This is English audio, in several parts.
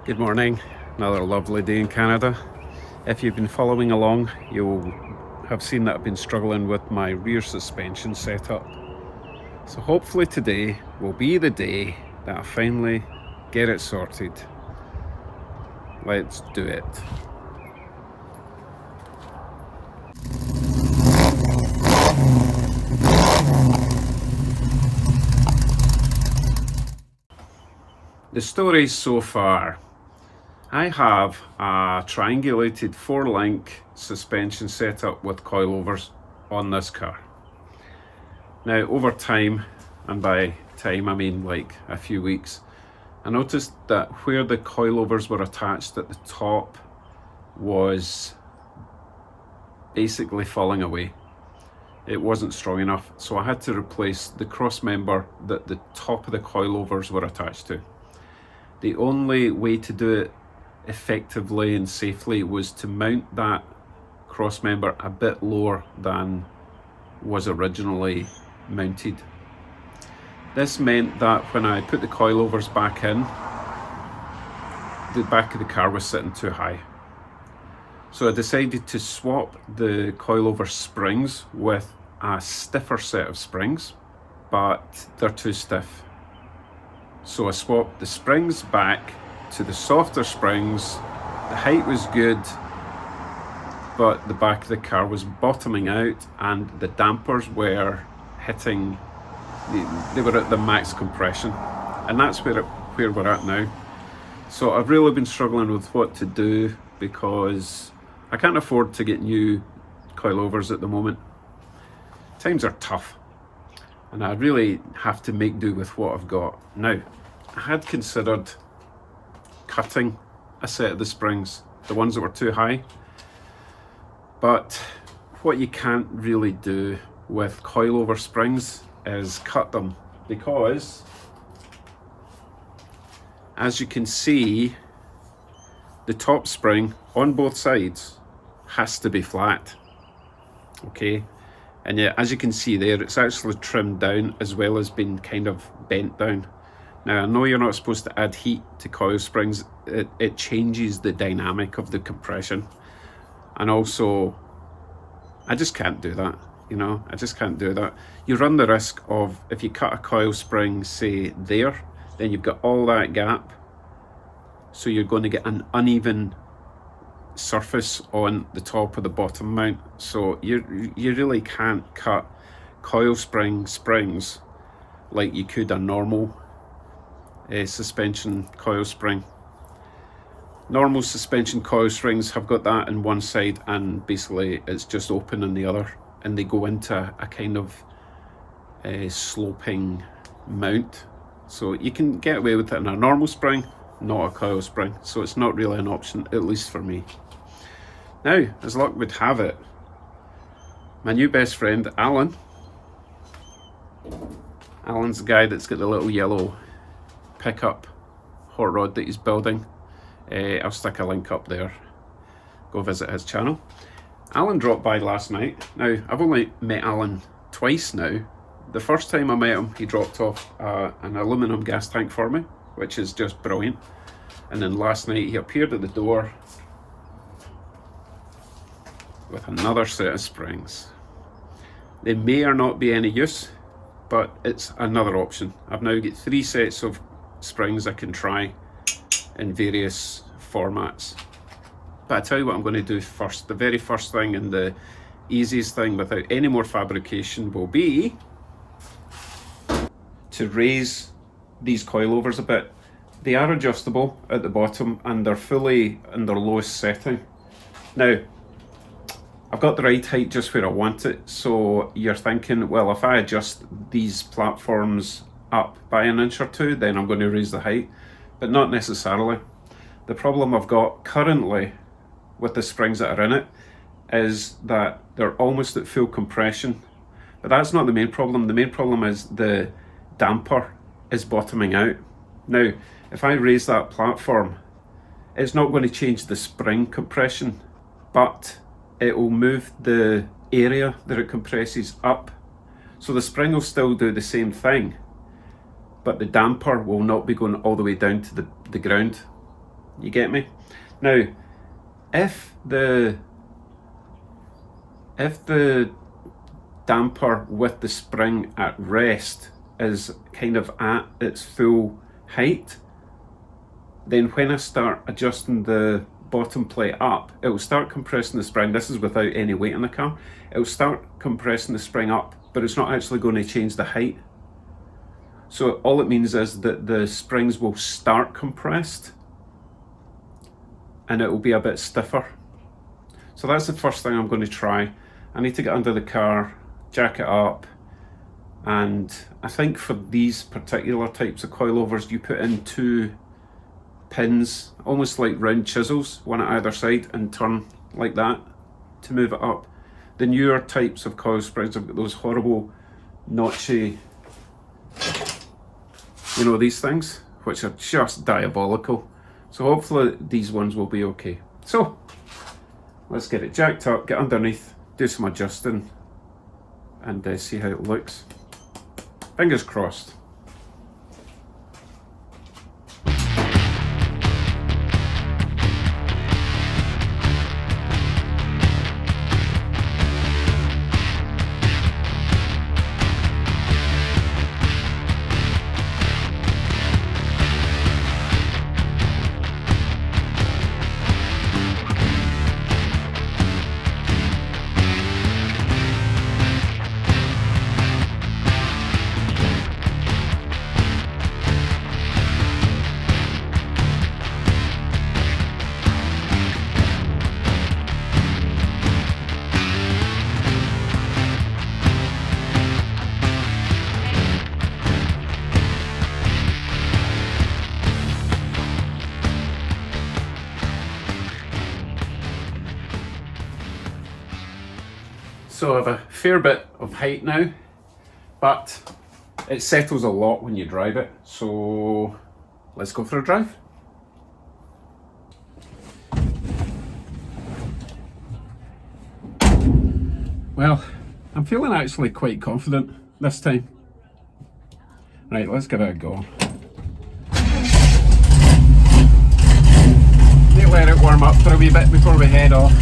Good morning, another lovely day in Canada. If you've been following along, you'll have seen that I've been struggling with my rear suspension setup. So hopefully today will be the day that I finally get it sorted. Let's do it. The story so far. I have a triangulated 4-link suspension setup with coilovers on this car. Now over time, and by time I mean like a few weeks, I noticed that where the coilovers were attached at the top was basically falling away. It wasn't strong enough, so I had to replace the cross member that the top of the coilovers were attached to. The only way to do it effectively and safely was to mount that cross member a bit lower than was originally mounted. This meant that when I put the coilovers back in, the back of the car was sitting too high. So I decided to swap the coilover springs with a stiffer set of springs, but they're too stiff. So I swapped the springs back to the softer springs. The height was good, but the back of the car was bottoming out and the dampers were hitting, they were at the max compression. And that's where we're at now. So I've really been struggling with what to do because I can't afford to get new coilovers at the moment. Times are tough and I really have to make do with what I've got. Now, I had considered cutting a set of the springs, the ones that were too high, but what you can't really do with coilover springs is cut them, because as you can see, the top spring on both sides has to be flat, okay? And yeah, as you can see there, it's actually trimmed down as well as being kind of bent down. Now I know you're not supposed to add heat to coil springs, it changes the dynamic of the compression, and also I just can't do that, you know, I just can't do that. You run the risk of, if you cut a coil spring say there, then you've got all that gap, so you're going to get an uneven surface on the top of the bottom mount. So you really can't cut coil springs like you could a normal suspension coil spring. Normal suspension coil springs have got that on one side and basically it's just open on the other, and they go into a kind of sloping mount. So you can get away with it in a normal spring, not a coil spring. So it's not really an option, at least for me. Now, as luck would have it, my new best friend, Alan's the guy that's got the little yellow pickup hot rod that he's building. I'll stick a link up there. Go visit his channel. Alan dropped by last night. Now, I've only met Alan twice now. The first time I met him, he dropped off an aluminum gas tank for me, which is just brilliant. And then last night he appeared at the door with another set of springs. They may or not be any use, but it's another option. I've now got 3 sets of springs I can try in various formats. But I tell you what I'm going to do first. The very first thing and the easiest thing without any more fabrication will be to raise these coilovers a bit. They are adjustable at the bottom and they're fully in their lowest setting. Now, I've got the right height just where I want it, so you're thinking, well, if I adjust these platforms up by an inch or two, then I'm going to raise the height, but not necessarily. The problem I've got currently with the springs that are in it is that they're almost at full compression, but that's not the main problem. The main problem is the damper is bottoming out. Now, if I raise that platform, it's not going to change the spring compression, but it will move the area that it compresses up. So the spring will still do the same thing, but the damper will not be going all the way down to the ground. You get me? Now, if the damper with the spring at rest is kind of at its full height, then when I start adjusting the bottom plate up, it will start compressing the spring. This is without any weight in the car. It will start compressing the spring up, but it's not actually going to change the height. So all it means is that the springs will start compressed and it will be a bit stiffer. So that's the first thing I'm going to try. I need to get under the car, jack it up, and I think for these particular types of coilovers, you put in 2 pins, almost like round chisels, one at either side, and turn like that to move it up. The newer types of coil springs have got those horrible notchy, you know, these things, which are just diabolical. So hopefully these ones will be okay. So let's get it jacked up, get underneath, do some adjusting, and see how it looks. Fingers crossed. So I have a fair bit of height now, but it settles a lot when you drive it. So let's go for a drive. Well, I'm feeling actually quite confident this time. Right, let's give it a go. Need to let it warm up for a wee bit before we head off.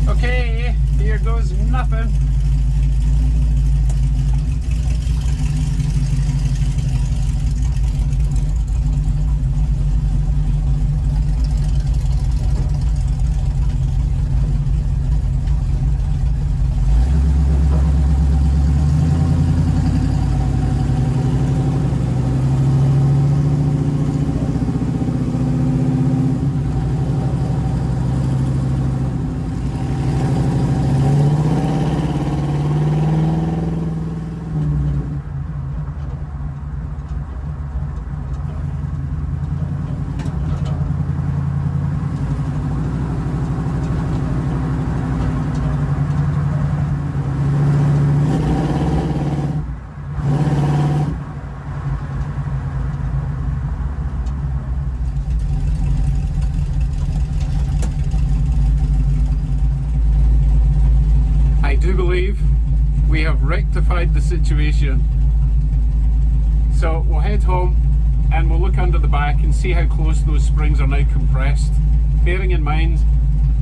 Okay, here goes nothing. I do believe we have rectified the situation. So we'll head home and we'll look under the back and see how close those springs are now compressed. Bearing in mind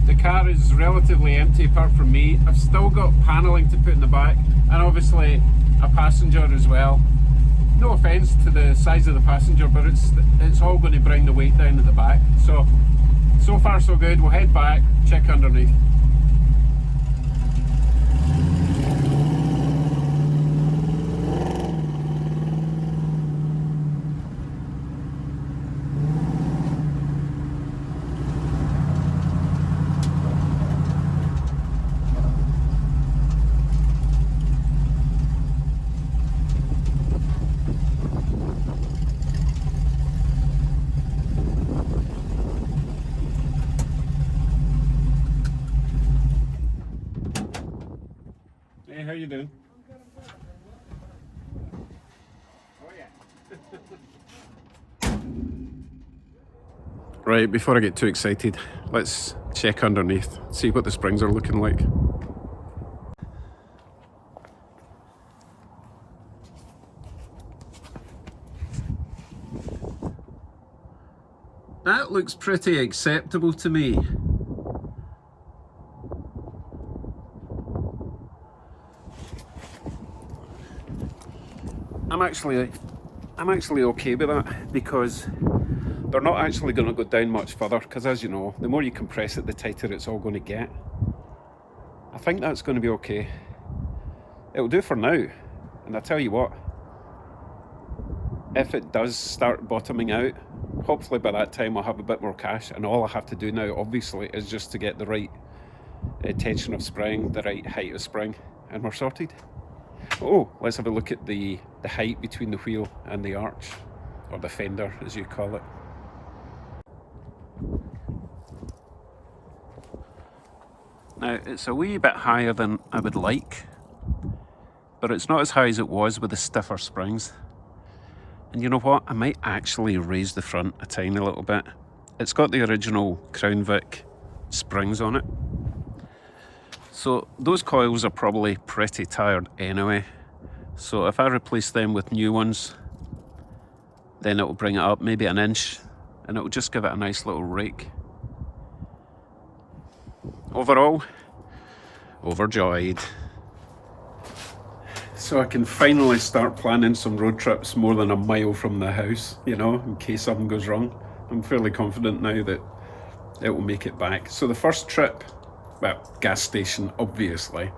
the car is relatively empty apart from me. I've still got panelling to put in the back and obviously a passenger as well. No offence to the size of the passenger, but it's all going to bring the weight down at the back. So far so good. We'll head back, check underneath. Hey, how you doing? Oh yeah. Right, before I get too excited, let's check underneath, see what the springs are looking like. That looks pretty acceptable to me. I'm actually okay with that, because they're not actually going to go down much further, because as you know, the more you compress it, the tighter it's all going to get. I think that's going to be okay. It'll do for now, and I tell you what, if it does start bottoming out, hopefully by that time I'll have a bit more cash, and all I have to do now obviously is just to get the right tension of spring, the right height of spring, and we're sorted. Oh, let's have a look at the height between the wheel and the arch, or the fender as you call it. Now it's a wee bit higher than I would like, but it's not as high as it was with the stiffer springs. And you know what, I might actually raise the front a tiny little bit. It's got the original Crown Vic springs on it, so those coils are probably pretty tired anyway. So if I replace them with new ones, then it will bring it up maybe an inch, and it will just give it a nice little rake. Overall, overjoyed. So I can finally start planning some road trips more than a mile from the house, you know, in case something goes wrong. I'm fairly confident now that it will make it back. So the first trip, well, gas station obviously,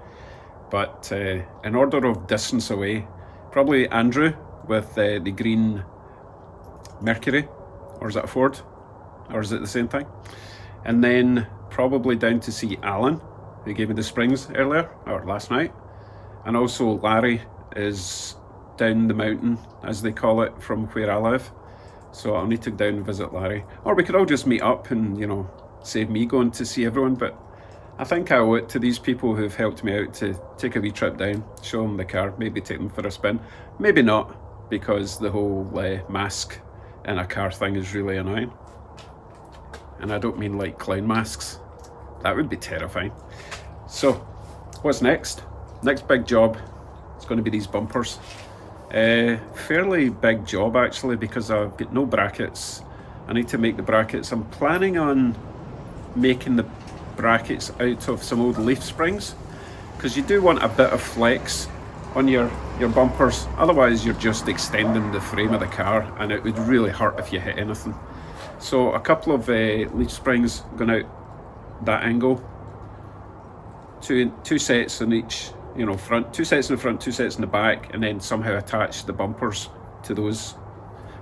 but in order of distance away, probably Andrew with the green Mercury, or is that a Ford, or is it the same thing? And then probably down to see Alan, who gave me the springs earlier, or last night. And also Larry is down the mountain, as they call it, from where I live. So I'll need to go down and visit Larry. Or we could all just meet up and, you know, save me going to see everyone. But I think I owe it to these people who've helped me out to take a wee trip down, show them the car, maybe take them for a spin. Maybe not, because the whole mask in a car thing is really annoying. And I don't mean like clown masks. That would be terrifying. So, what's next? Next big job is going to be these bumpers. Fairly big job actually, because I've got no brackets. I need to make the brackets. I'm planning on making the brackets out of some old leaf springs, because you do want a bit of flex on your bumpers. Otherwise you're just extending the frame of the car, and it would really hurt if you hit anything. So a couple of leaf springs going out that angle, two sets in each, you know, front, 2 sets in the front, 2 sets in the back, and then somehow attach the bumpers to those.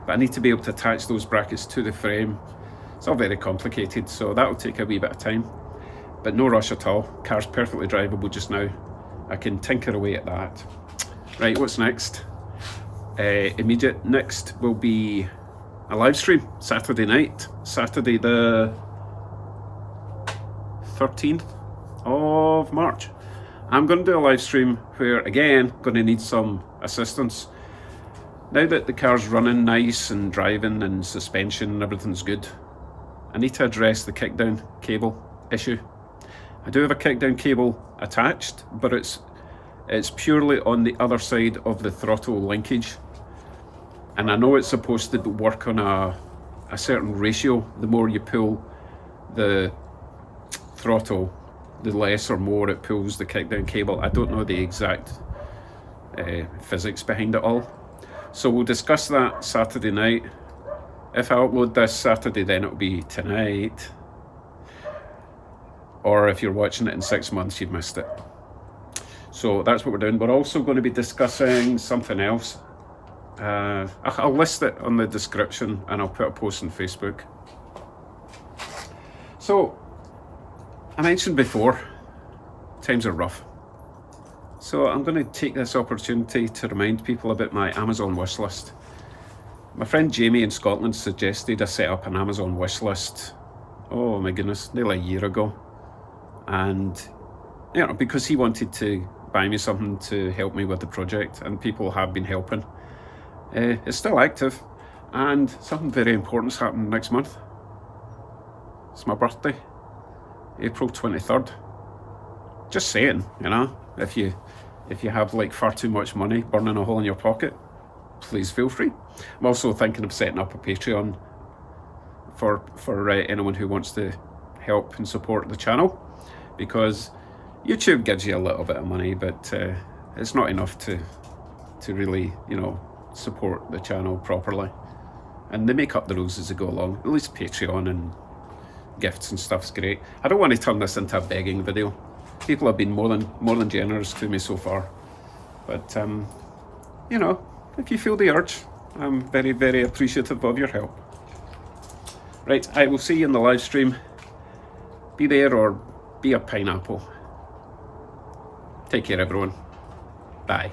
But I need to be able to attach those brackets to the frame. It's all very complicated, so that'll take a wee bit of time, but no rush at all. Car's perfectly drivable just now. I can tinker away at that. Right, what's next? Immediate next will be a live stream Saturday night, Saturday the 13th of March. I'm going to do a live stream where, again, going to need some assistance. Now that the car's running nice and driving and suspension and everything's good, I need to address the kickdown cable issue. I do have a kickdown cable attached, but it's purely on the other side of the throttle linkage. And I know it's supposed to work on a certain ratio. The more you pull the throttle, the less or more it pulls the kickdown cable. I don't know the exact physics behind it all. So we'll discuss that Saturday night. If I upload this Saturday, then it'll be tonight. Or if you're watching it in 6 months, you've missed it. So that's what we're doing. We're also going to be discussing something else. I'll list it on the description, and I'll put a post on Facebook. So, I mentioned before, times are rough. So I'm going to take this opportunity to remind people about my Amazon wish list. My friend Jamie in Scotland suggested I set up an Amazon wish list, oh my goodness, nearly a year ago. And, you know, because he wanted to buy me something to help me with the project, and people have been helping. It's still active, and something very important's happening next month. It's my birthday, April 23rd. Just saying, you know, if you have like far too much money burning a hole in your pocket, please feel free. I'm also thinking of setting up a Patreon for anyone who wants to help and support the channel, because YouTube gives you a little bit of money, but it's not enough to really, you know, support the channel properly. And they make up the rules as they go along. At least Patreon and gifts and stuff's great. I don't want to turn this into a begging video. People have been more than generous to me so far, but you know, if you feel the urge, I'm very, very appreciative of your help. Right, I will see you in the live stream. Be there or be a pineapple. Take care, everyone. Bye.